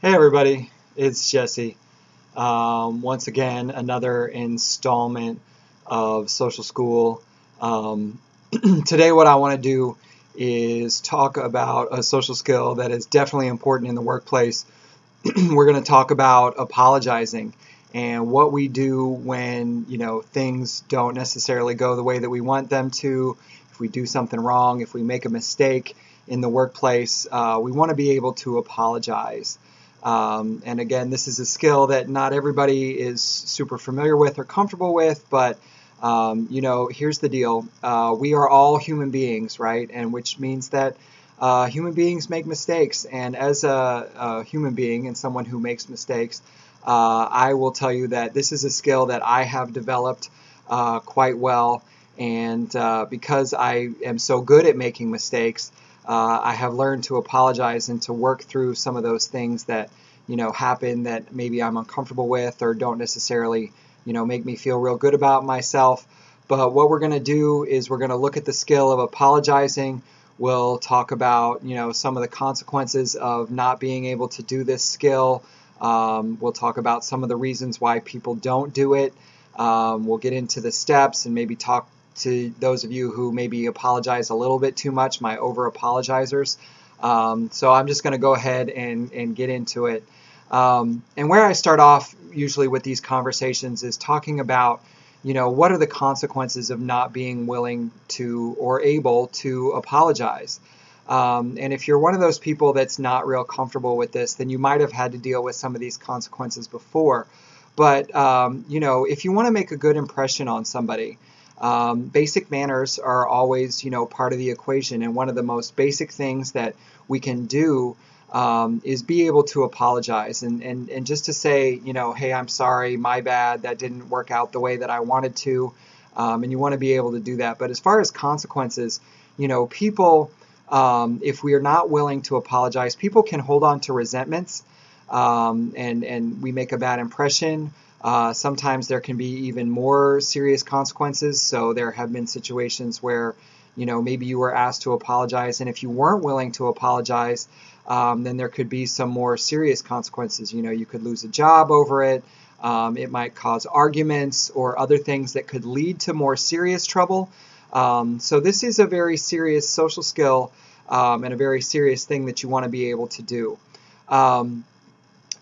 Hey everybody, it's Jesse. Once again, another installment of Social School. Um, Today, what I want to do is talk about a social skill that is definitely important in the workplace. We're going to talk about apologizing and what we do when things don't necessarily go the way that we want them to. If we do something wrong, if we make a mistake in the workplace, we want to be able to apologize. And again, this is a skill that not everybody is super familiar with or comfortable with, but here's the deal. We are all human beings, right? And which means that human beings make mistakes. And as a human being and someone who makes mistakes, I will tell you that this is a skill that I have developed quite well. And because I am so good at making mistakes, I have learned to apologize and to work through some of those things that happen that maybe I'm uncomfortable with or don't necessarily make me feel real good about myself. But what we're going to do is we're going to look at the skill of apologizing. We'll talk about some of the consequences of not being able to do this skill. We'll talk about some of the reasons why people don't do it. We'll get into the steps and maybe talk to those of you who maybe apologize a little bit too much, my over apologizers. So I'm just going to go ahead and get into it. And where I start off usually with these conversations is talking about, what are the consequences of not being willing to or able to apologize. And if you're one of those people that's not real comfortable with this, then you might have had to deal with some of these consequences before. But, if you want to make a good impression on somebody, basic manners are always, part of the equation. And one of the most basic things that we can do is be able to apologize and just to say, hey, I'm sorry, my bad, that didn't work out the way that I wanted to. And you want to be able to do that. But as far as consequences, people, if we are not willing to apologize, people can hold on to resentments, and we make a bad impression. Sometimes there can be even more serious consequences. So there have been situations where, maybe you were asked to apologize, and if you weren't willing to apologize, then there could be some more serious consequences. You could lose a job over it. It might cause arguments or other things that could lead to more serious trouble. So this is a very serious social skill, and a very serious thing that you want to be able to do.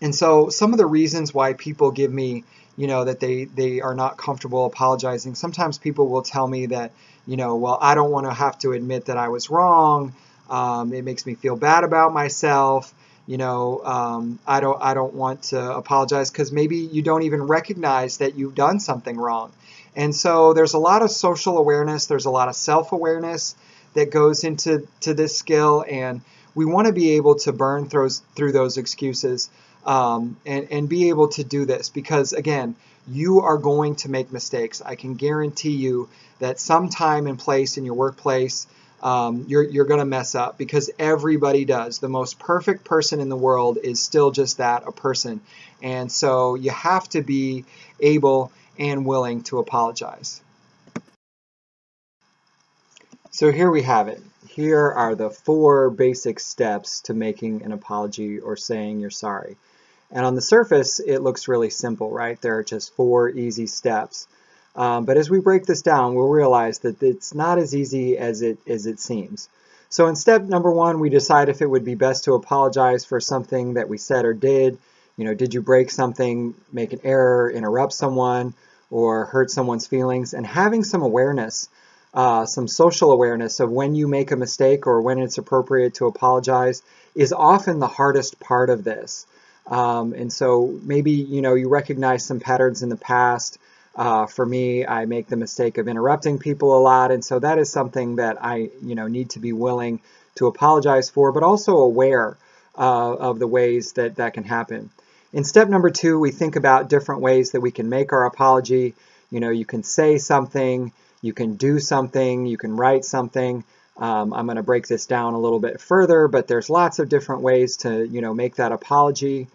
And so some of the reasons why people give me, that they are not comfortable apologizing, sometimes people will tell me that, well, I don't want to have to admit that I was wrong. It makes me feel bad about myself. I don't want to apologize because maybe you don't even recognize that you've done something wrong. And so there's a lot of social awareness. There's a lot of self-awareness that goes into this skill, and we want to be able to burn through those excuses, and be able to do this because, again, you are going to make mistakes. I can guarantee you that sometime and place in your workplace, you're going to mess up because everybody does. The most perfect person in the world is still just that, a person. And so you have to be able and willing to apologize. So here we have it. Here are the 4 basic steps to making an apology or saying you're sorry. And on the surface, it looks really simple, right? There are just 4 easy steps. But as we break this down, we'll realize that it's not as easy as it seems. So in step number 1, we decide if it would be best to apologize for something that we said or did. Did you break something, make an error, interrupt someone, or hurt someone's feelings? And having some awareness, some social awareness of when you make a mistake or when it's appropriate to apologize is often the hardest part of this. And so maybe, you recognize some patterns in the past. For me, I make the mistake of interrupting people a lot. And so that is something that I, need to be willing to apologize for, but also aware of the ways that that can happen. In step number 2, we think about different ways that we can make our apology. You can say something, you can do something, you can write something. I'm going to break this down a little bit further, but there's lots of different ways to, make that apology.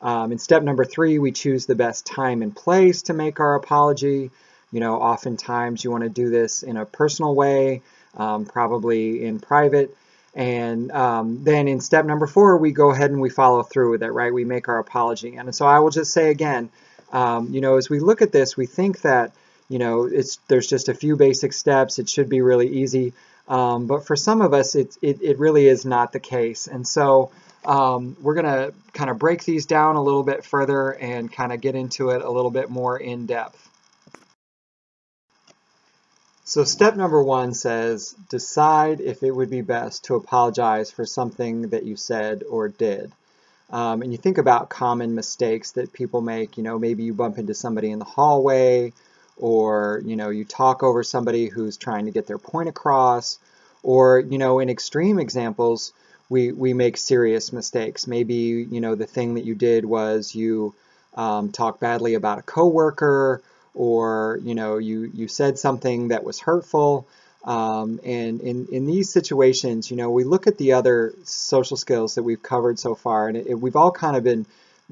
In step number 3, we choose the best time and place to make our apology. Oftentimes you want to do this in a personal way, probably in private. And then in step number 4, we go ahead and we follow through with it, right? We make our apology. And so I will just say again, as we look at this, we think that, there's just a few basic steps. It should be really easy. But for some of us, it really is not the case. And so we're going to kind of break these down a little bit further and kind of get into it a little bit more in depth. So step number 1 says, decide if it would be best to apologize for something that you said or did. And you think about common mistakes that people make. Maybe you bump into somebody in the hallway, or you talk over somebody who's trying to get their point across, or in extreme examples, we make serious mistakes. Maybe the thing that you did was you talk badly about a coworker, or you said something that was hurtful. And in these situations, we look at the other social skills that we've covered so far, and we've all kind of been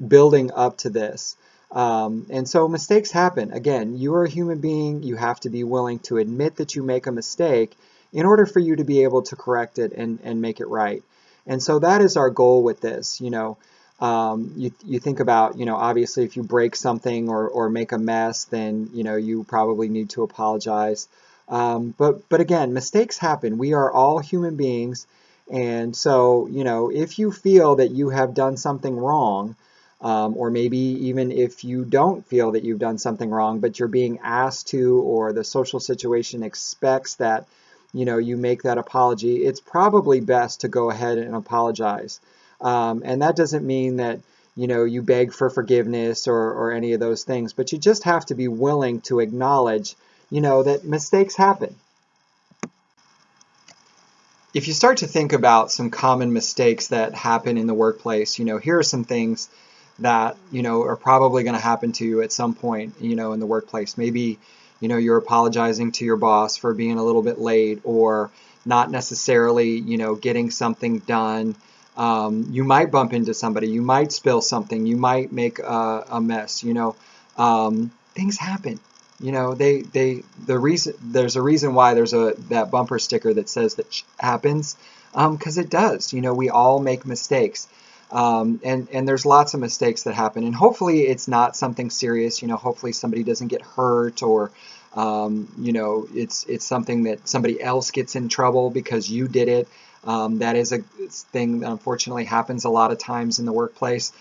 building up to this. And so mistakes happen. Again, you are a human being. You have to be willing to admit that you make a mistake in order for you to be able to correct it and make it right. And so that is our goal with this. You think about, obviously if you break something or make a mess, then, you probably need to apologize. But again, mistakes happen. We are all human beings. And so, if you feel that you have done something wrong, or maybe even if you don't feel that you've done something wrong, but you're being asked to, or the social situation expects that, you make that apology, it's probably best to go ahead and apologize. And that doesn't mean that, you beg for forgiveness or any of those things, but you just have to be willing to acknowledge, that mistakes happen. If you start to think about some common mistakes that happen in the workplace, here are some things that, are probably going to happen to you at some point, in the workplace. Maybe, you're apologizing to your boss for being a little bit late, or not necessarily, getting something done. You might bump into somebody, you might spill something, you might make a mess, things happen. There's a reason why there's that bumper sticker that says that happens, because it does. We all make mistakes. And there's lots of mistakes that happen, and hopefully it's not something serious. Hopefully somebody doesn't get hurt, or it's something that somebody else gets in trouble because you did it. That is a thing that unfortunately happens a lot of times in the workplace.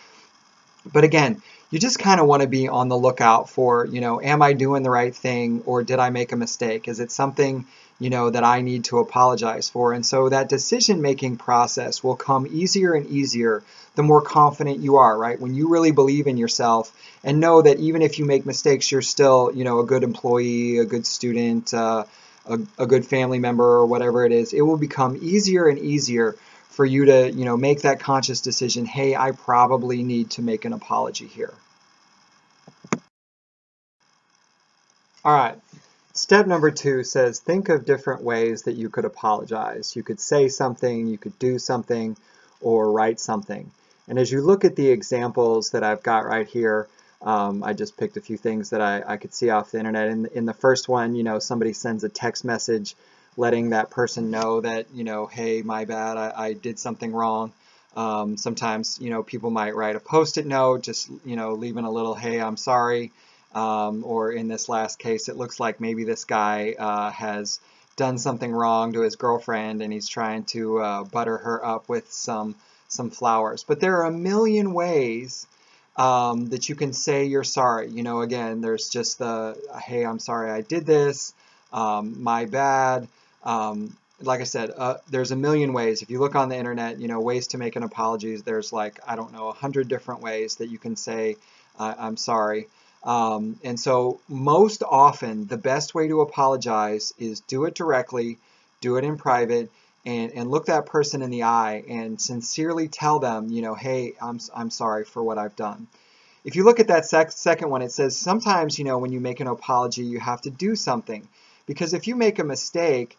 But again, you just kind of want to be on the lookout for, am I doing the right thing, or did I make a mistake? Is it something, that I need to apologize for? And so that decision-making process will come easier and easier the more confident you are, right? When you really believe in yourself and know that even if you make mistakes, you're still, a good employee, a good student, a good family member, or whatever it is, it will become easier and easier for you to, make that conscious decision. Hey, I probably need to make an apology here. All right. Step number 2 says, think of different ways that you could apologize. You could say something, you could do something, or write something. And as you look at the examples that I've got right here, I just picked a few things that I could see off the internet. In the first one, somebody sends a text message letting that person know that, hey, my bad, I did something wrong. Sometimes, people might write a post-it note, just, leaving a little, hey, I'm sorry. Or in this last case, it looks like maybe this guy has done something wrong to his girlfriend, and he's trying to butter her up with some flowers. But there are a million ways that you can say you're sorry. Again, there's just the, hey, I'm sorry I did this, my bad. Like I said, there's a million ways. If you look on the internet, ways to make an apology, there's like, I don't know, 100 different ways that you can say, I'm sorry. And so most often, the best way to apologize is do it directly, do it in private, and look that person in the eye and sincerely tell them, hey, I'm sorry for what I've done. If you look at that second one, it says sometimes, when you make an apology, you have to do something. Because if you make a mistake,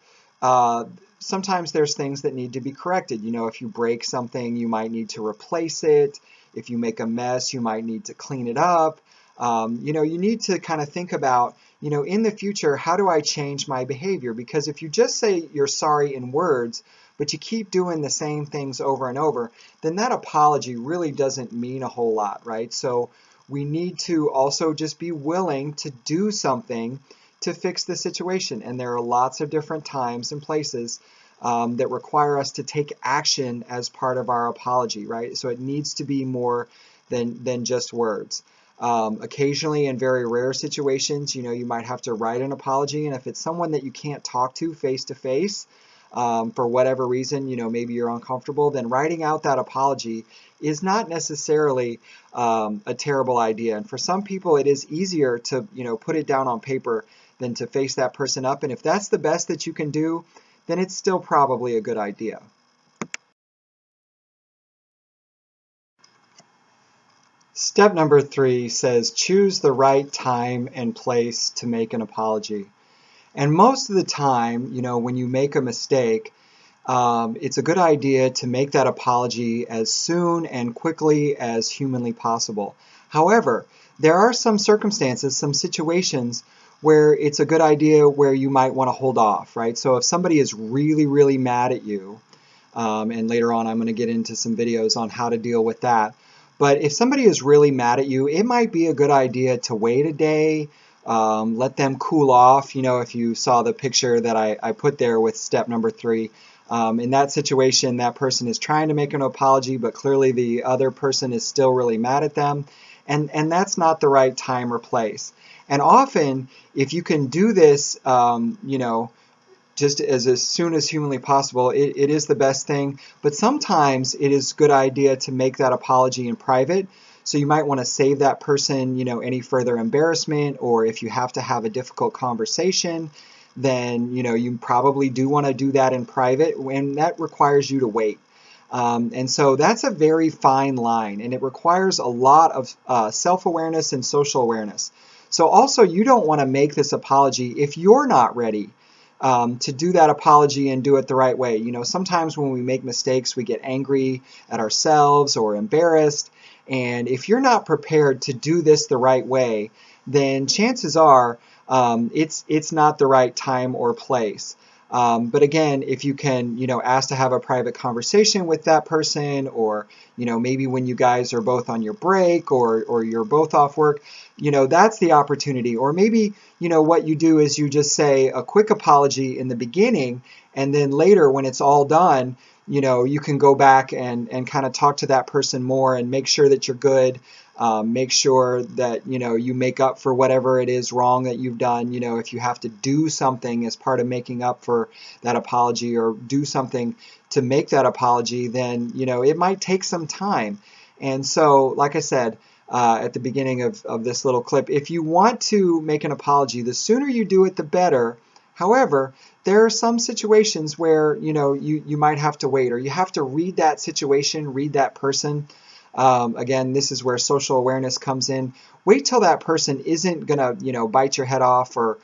sometimes there's things that need to be corrected. If you break something, you might need to replace it. If you make a mess, you might need to clean it up. You need to kind of think about, in the future, how do I change my behavior? Because if you just say you're sorry in words, but you keep doing the same things over and over, then that apology really doesn't mean a whole lot, right? So we need to also just be willing to do something to fix the situation. And there are lots of different times and places that require us to take action as part of our apology, right? So it needs to be more than just words. Occasionally, in very rare situations, you might have to write an apology, and if it's someone that you can't talk to face to face, for whatever reason, maybe you're uncomfortable, then writing out that apology is not necessarily a terrible idea. And for some people, it is easier to, put it down on paper than to face that person up. And if that's the best that you can do, then it's still probably a good idea. Step number 3 says choose the right time and place to make an apology. And most of the time, when you make a mistake, it's a good idea to make that apology as soon and quickly as humanly possible. However, there are some circumstances, some situations where it's a good idea where you might want to hold off, right? So if somebody is really, really mad at you, and later on I'm going to get into some videos on how to deal with that. But if somebody is really mad at you, it might be a good idea to wait a day, let them cool off. If you saw the picture that I put there with step number 3, in that situation, that person is trying to make an apology, but clearly the other person is still really mad at them. And that's not the right time or place. And often, if you can do this, just as soon as humanly possible, it is the best thing. But sometimes it is a good idea to make that apology in private. So you might want to save that person, any further embarrassment, or if you have to have a difficult conversation, then, you probably do want to do that in private, and that requires you to wait. And so that's a very fine line, and it requires a lot of self-awareness and social awareness. So also, you don't want to make this apology if you're not ready to do that apology and do it the right way. Sometimes when we make mistakes, we get angry at ourselves or embarrassed. And if you're not prepared to do this the right way, then chances are it's not the right time or place. But again, if you can, ask to have a private conversation with that person, or, maybe when you guys are both on your break, or you're both off work, that's the opportunity. Or maybe, what you do is you just say a quick apology in the beginning, and then later when it's all done, you can go back and kind of talk to that person more and make sure that you're good. Make sure that, you make up for whatever it is wrong that you've done. If you have to do something as part of making up for that apology, or do something to make that apology, then, it might take some time. And so, like I said, at the beginning of this little clip, if you want to make an apology, the sooner you do it, the better. However, there are some situations where, you might have to wait, or you have to read that situation, read that person. Again, this is where social awareness comes in. Wait till that person isn't going to, bite your head off, or,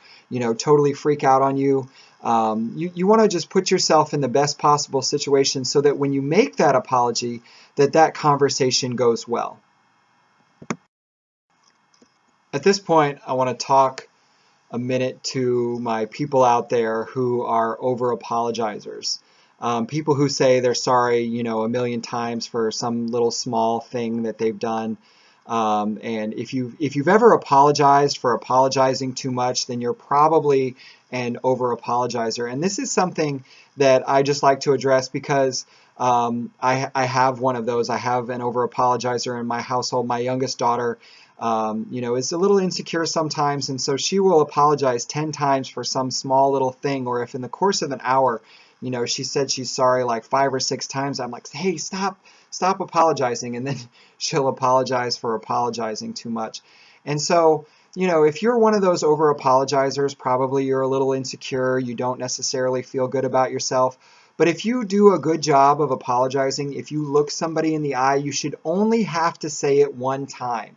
totally freak out on you. You want to just put yourself in the best possible situation so that when you make that apology, that conversation goes well. At this point, I want to talk a minute to my people out there who are over apologizers. People who say they're sorry, a million times for some little small thing that they've done. And if you've ever apologized for apologizing too much, then you're probably an over apologizer. And this is something that I just like to address because I have one of those. I have an over apologizer in my household. My youngest daughter is a little insecure sometimes, and so she will apologize 10 times for some small little thing. Or if in the course of an hour, she said she's sorry like 5 or 6 times, I'm like, hey, stop apologizing. And then she'll apologize for apologizing too much. And so, if you're one of those over apologizers, probably you're a little insecure, you don't necessarily feel good about yourself. But if you do a good job of apologizing, if you look somebody in the eye, you should only have to say it one time.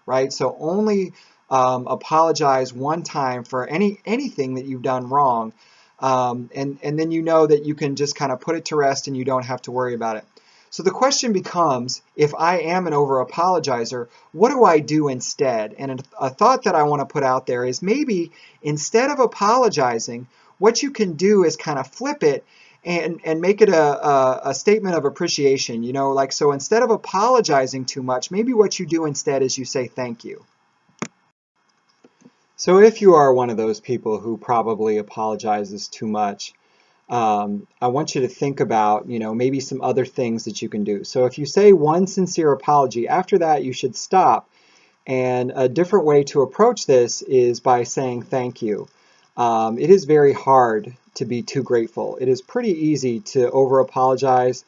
Right? So only apologize one time for anything that you've done wrong, and then that you can just kind of put it to rest and you don't have to worry about it. So the question becomes, if I am an over apologizer, what do I do instead? And a thought that I want to put out there is maybe instead of apologizing, what you can do is kind of flip it and make it a statement of appreciation. You know, like, so instead of apologizing too much, maybe what you do instead is you say thank you. So if you are one of those people who probably apologizes too much, I want you to think about, you know, maybe some other things that you can do. So if you say one sincere apology, after that you should stop. And a different way to approach this is by saying thank you. It is very hard to be too grateful. It is pretty easy to over apologize,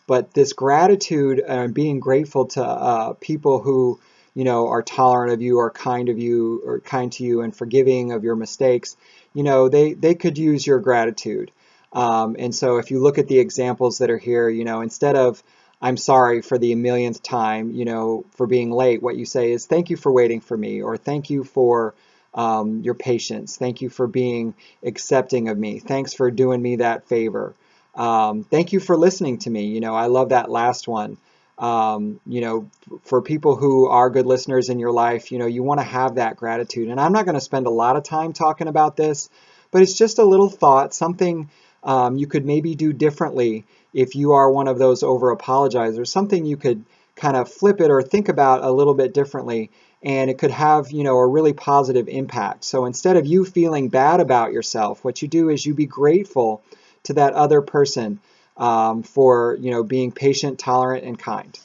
but this gratitude and being grateful to people who, you know, are tolerant of you, or kind to you and forgiving of your mistakes, you know, they could use your gratitude. And so if you look at the examples that are here, you know, instead of I'm sorry for the millionth time, you know, for being late, what you say is thank you for waiting for me, or thank you for your patience. Thank you for being accepting of me. Thanks for doing me that favor. Thank you for listening to me. You know, I love that last one. You know, for people who are good listeners in your life, you know, you want to have that gratitude. And I'm not going to spend a lot of time talking about this, but it's just a little thought, something you could maybe do differently if you are one of those over apologizers, something you could kind of flip it or think about a little bit differently, and it could have, you know, a really positive impact. So instead of you feeling bad about yourself, what you do is you be grateful to that other person for, you know, being patient, tolerant, and kind.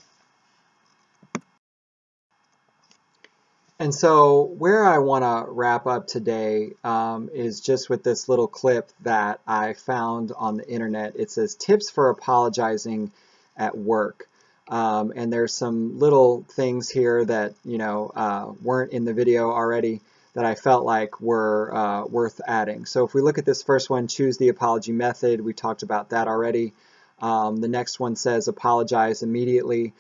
And so where I want to wrap up today is just with this little clip that I found on the internet. It says tips for apologizing at work. And there's some little things here that, you know, weren't in the video already that I felt like were worth adding. So if we look at this first one, choose the apology method. We talked about that already. The next one says apologize immediately.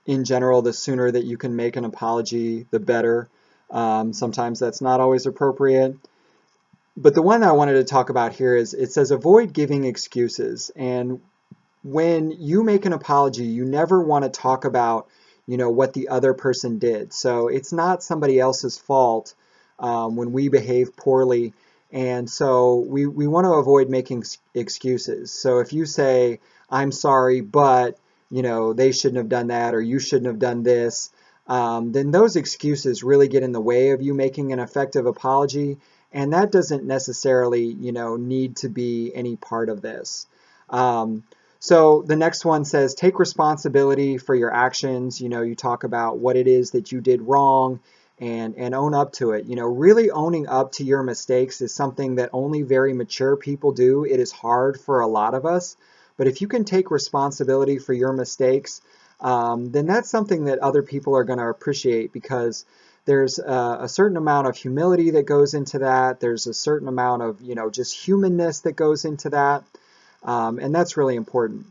In general, the sooner that you can make an apology, the better. Sometimes that's not always appropriate. But the one I wanted to talk about here is it says avoid giving excuses. And when you make an apology, you never want to talk about, you know, what the other person did. So it's not somebody else's fault when we behave poorly. And so we want to avoid making excuses. So if you say, I'm sorry, but, you know, they shouldn't have done that, or you shouldn't have done this, then those excuses really get in the way of you making an effective apology. And that doesn't necessarily, you know, need to be any part of this. So the next one says take responsibility for your actions. You know, you talk about what it is that you did wrong and own up to it. You know, really owning up to your mistakes is something that only very mature people do. It is hard for a lot of us. But if you can take responsibility for your mistakes, then that's something that other people are going to appreciate, because there's a certain amount of humility that goes into that. There's a certain amount of, you know, just humanness that goes into that. And that's really important.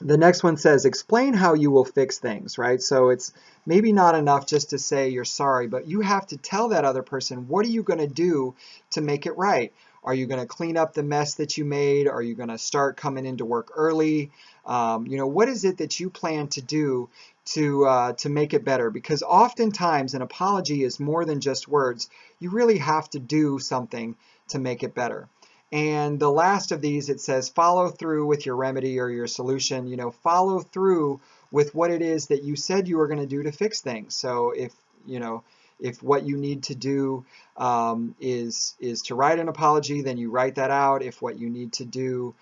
The next one says, explain how you will fix things, right? So it's maybe not enough just to say you're sorry, but you have to tell that other person, what are you going to do to make it right? Are you going to clean up the mess that you made? Are you going to start coming into work early? You know, what is it that you plan to do to make it better? Because oftentimes an apology is more than just words. You really have to do something to make it better. And the last of these, it says follow through with your remedy or your solution. You know, follow through with what it is that you said you were going to do to fix things. So if, you know, if what you need to do is to write an apology, then you write that out. If what you need to do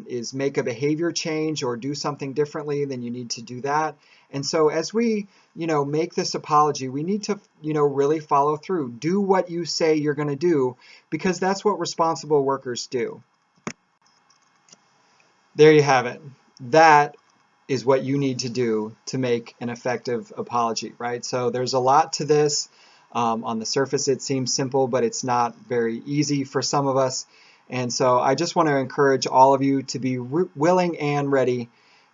is make a behavior change or do something differently, then you need to do that. And so as we, you know, make this apology, we need to, you know, really follow through. Do what you say you're going to do, because that's what responsible workers do. There you have it. That is what you need to do to make an effective apology, right? So there's a lot to this. On the surface, it seems simple, but it's not very easy for some of us. And so I just want to encourage all of you to be willing and ready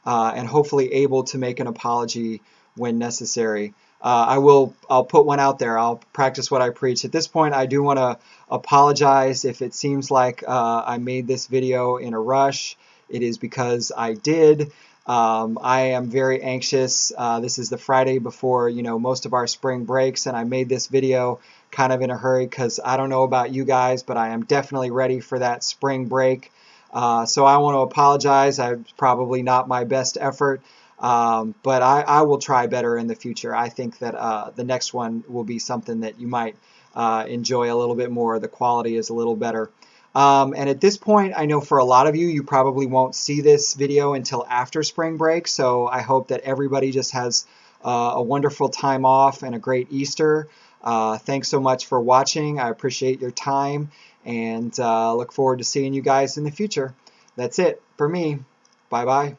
and hopefully able to make an apology when necessary. I'll put one out there. I'll practice what I preach. At this point, I do want to apologize if it seems like I made this video in a rush. It is because I did. I am very anxious. This is the Friday before, you know, most of our spring breaks, and I made this video kind of in a hurry because I don't know about you guys, but I am definitely ready for that spring break. So I want to apologize. I'm probably not my best effort, but I will try better in the future. I think that the next one will be something that you might enjoy a little bit more. The quality is a little better. And at this point, I know for a lot of you, you probably won't see this video until after spring break. So I hope that everybody just has a wonderful time off and a great Easter. Thanks so much for watching. I appreciate your time and look forward to seeing you guys in the future. That's it for me. Bye-bye.